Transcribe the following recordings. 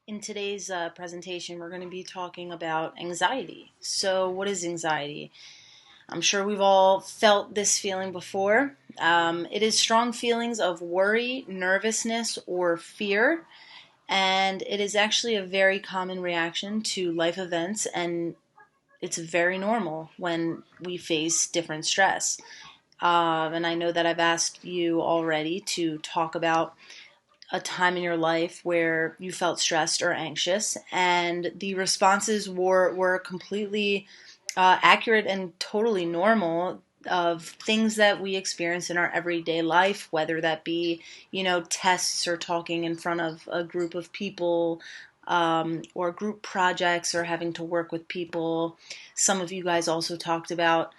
In today's presentation, we're going to be talking about anxiety. So, what is anxiety? I'm sure we've all felt this feeling before. It is strong feelings of worry, nervousness, or fear, and it is actually a very common reaction to life events, and it's very normal when we face different stress. And I know that I've asked you already to talk about a time in your life where you felt stressed or anxious, and the responses were completely accurate and totally normal of things that we experience in our everyday life, whether that be, tests or talking in front of a group of people, or group projects or having to work with people. Some of you guys also talked about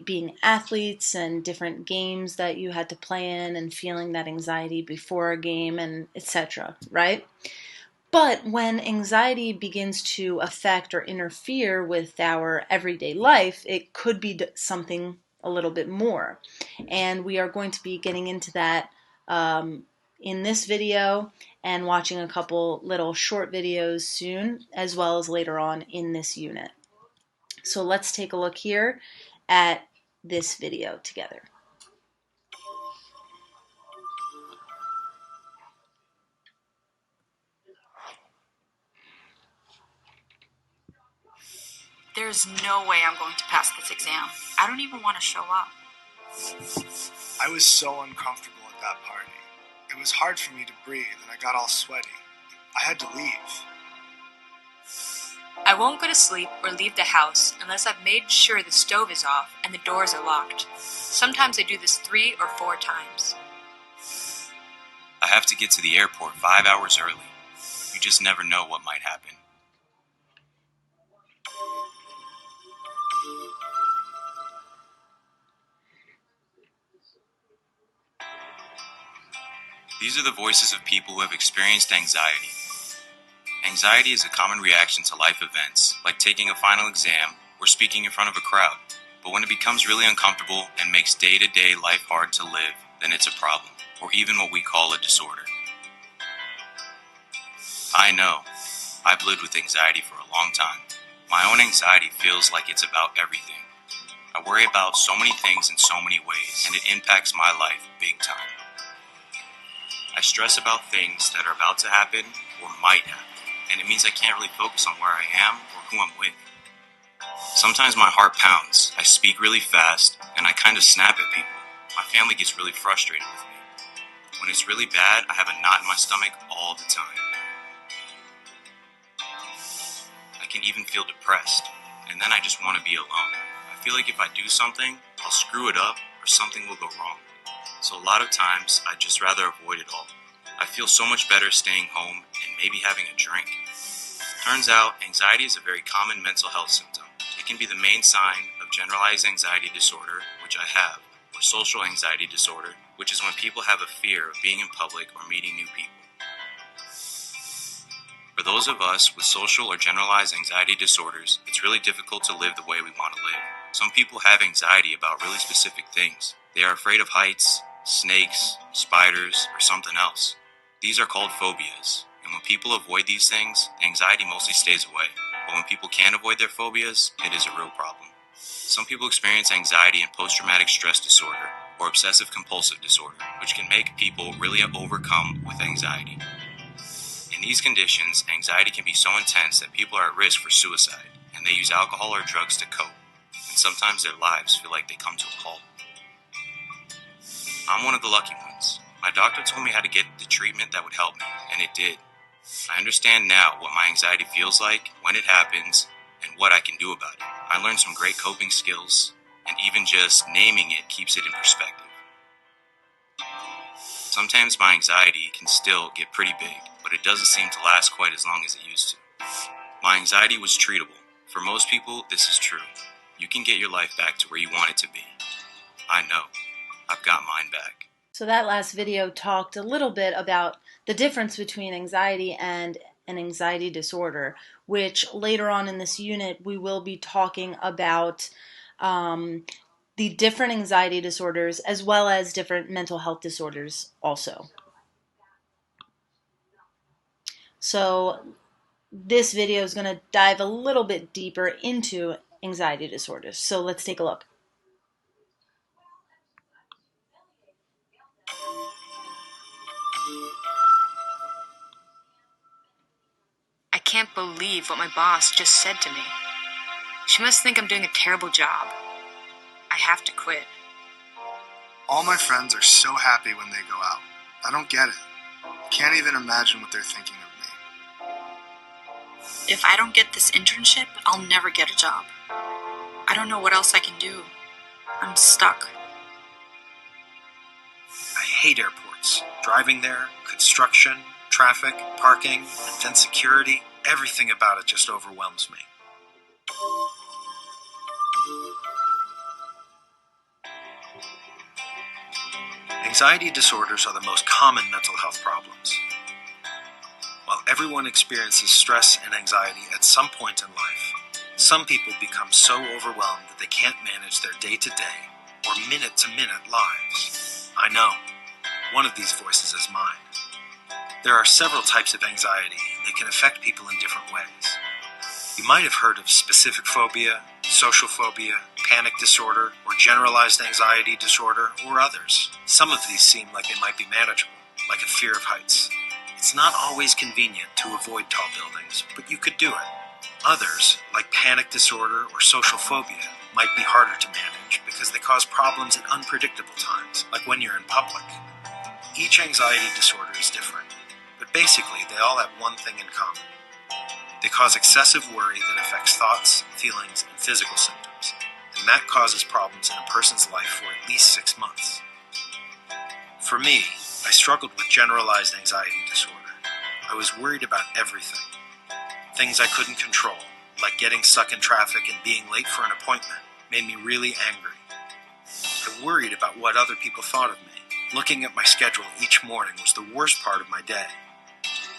being athletes and different games that you had to play in and feeling that anxiety before a game and etc., right? But when anxiety begins to affect or interfere with our everyday life, it could be something a little bit more. And we are going to be getting into that in this video and watching a couple little short videos soon, as well as later on in this unit. So let's take a look here at this video together. There's no way I'm going to pass this exam. I don't even want to show up. I was so uncomfortable at that party. It was hard for me to breathe and I got all sweaty. I had to leave. I won't go to sleep or leave the house unless I've made sure the stove is off and the doors are locked. Sometimes I do this 3 or 4 times. I have to get to the airport 5 hours early. You just never know what might happen. These are the voices of people who have experienced anxiety. Anxiety is a common reaction to life events, like taking a final exam or speaking in front of a crowd. But when it becomes really uncomfortable and makes day-to-day life hard to live, then it's a problem, or even what we call a disorder. I know. I've lived with anxiety for a long time. My own anxiety feels like it's about everything. I worry about so many things in so many ways, and it impacts my life big time. I stress about things that are about to happen or might happen, and it means I can't really focus on where I am or who I'm with. Sometimes my heart pounds, I speak really fast, and I kind of snap at people. My family gets really frustrated with me. When it's really bad, I have a knot in my stomach all the time. I can even feel depressed, and then I just want to be alone. I feel like if I do something, I'll screw it up or something will go wrong. So a lot of times, I'd just rather avoid it all. I feel so much better staying home and maybe having a drink. Turns out, anxiety is a very common mental health symptom. It can be the main sign of generalized anxiety disorder, which I have, or social anxiety disorder, which is when people have a fear of being in public or meeting new people. For those of us with social or generalized anxiety disorders, it's really difficult to live the way we want to live. Some people have anxiety about really specific things. They are afraid of heights, snakes, spiders, or something else. These are called phobias, and when people avoid these things, anxiety mostly stays away. But when people can't avoid their phobias, it is a real problem. Some people experience anxiety and post-traumatic stress disorder, or obsessive-compulsive disorder, which can make people really overcome with anxiety. In these conditions, anxiety can be so intense that people are at risk for suicide, and they use alcohol or drugs to cope, and sometimes their lives feel like they come to a halt. I'm one of the lucky ones. My doctor told me how to get the treatment that would help me, and it did. I understand now what my anxiety feels like, when it happens, and what I can do about it. I learned some great coping skills, and even just naming it keeps it in perspective. Sometimes my anxiety can still get pretty big, but it doesn't seem to last quite as long as it used to. My anxiety was treatable. For most people, this is true. You can get your life back to where you want it to be. I know. I've got mine back. So that last video talked a little bit about the difference between anxiety and an anxiety disorder, which later on in this unit we will be talking about the different anxiety disorders as well as different mental health disorders also. So this video is going to dive a little bit deeper into anxiety disorders. So let's take a look. I can't believe what my boss just said to me. She must think I'm doing a terrible job. I have to quit. All my friends are so happy when they go out. I don't get it. Can't even imagine what they're thinking of me. If I don't get this internship, I'll never get a job. I don't know what else I can do. I'm stuck. I hate airports. Driving there, construction, traffic, parking, and then security. Everything about it just overwhelms me. Anxiety disorders are the most common mental health problems. While everyone experiences stress and anxiety at some point in life, some people become so overwhelmed that they can't manage their day-to-day or minute-to-minute lives. I know. One of these voices is mine. There are several types of anxiety, and they can affect people in different ways. You might have heard of specific phobia, social phobia, panic disorder, or generalized anxiety disorder, or others. Some of these seem like they might be manageable, like a fear of heights. It's not always convenient to avoid tall buildings, but you could do it. Others, like panic disorder or social phobia, might be harder to manage because they cause problems at unpredictable times, like when you're in public. Each anxiety disorder is different, but basically they all have one thing in common. They cause excessive worry that affects thoughts, feelings, and physical symptoms, and that causes problems in a person's life for at least 6 months. For me, I struggled with generalized anxiety disorder. I was worried about everything. Things I couldn't control, like getting stuck in traffic and being late for an appointment, made me really angry. I worried about what other people thought of me. Looking at my schedule each morning was the worst part of my day.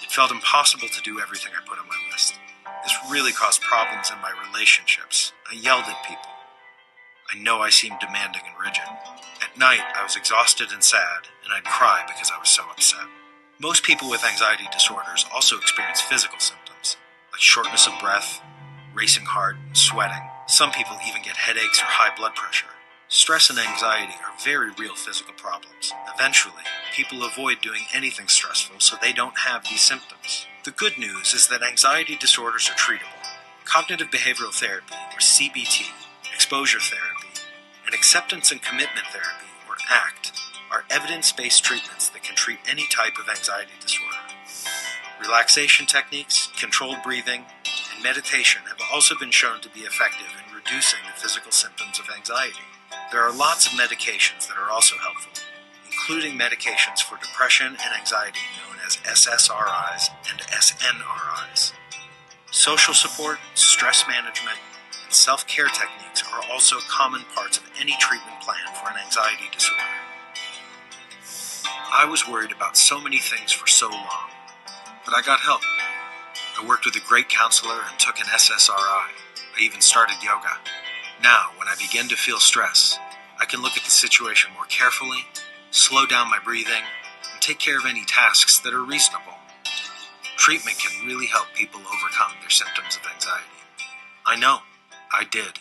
It felt impossible to do everything I put on my list. This really caused problems in my relationships. I yelled at people. I know I seemed demanding and rigid. At night, I was exhausted and sad, and I'd cry because I was so upset. Most people with anxiety disorders also experience physical symptoms, like shortness of breath, racing heart, and sweating. Some people even get headaches or high blood pressure. Stress and anxiety are very real physical problems. Eventually, people avoid doing anything stressful so they don't have these symptoms. The good news is that anxiety disorders are treatable. Cognitive behavioral therapy, or CBT, exposure therapy, and acceptance and commitment therapy, or ACT, are evidence-based treatments that can treat any type of anxiety disorder. Relaxation techniques, controlled breathing, and meditation have also been shown to be effective in reducing the physical symptoms of anxiety. There are lots of medications that are also helpful, including medications for depression and anxiety known as SSRIs and SNRIs. Social support, stress management, and self-care techniques are also common parts of any treatment plan for an anxiety disorder. I was worried about so many things for so long, but I got help. I worked with a great counselor and took an SSRI. I even started yoga. Now, when I begin to feel stress, I can look at the situation more carefully, slow down my breathing, and take care of any tasks that are reasonable. Treatment can really help people overcome their symptoms of anxiety. I know, I did.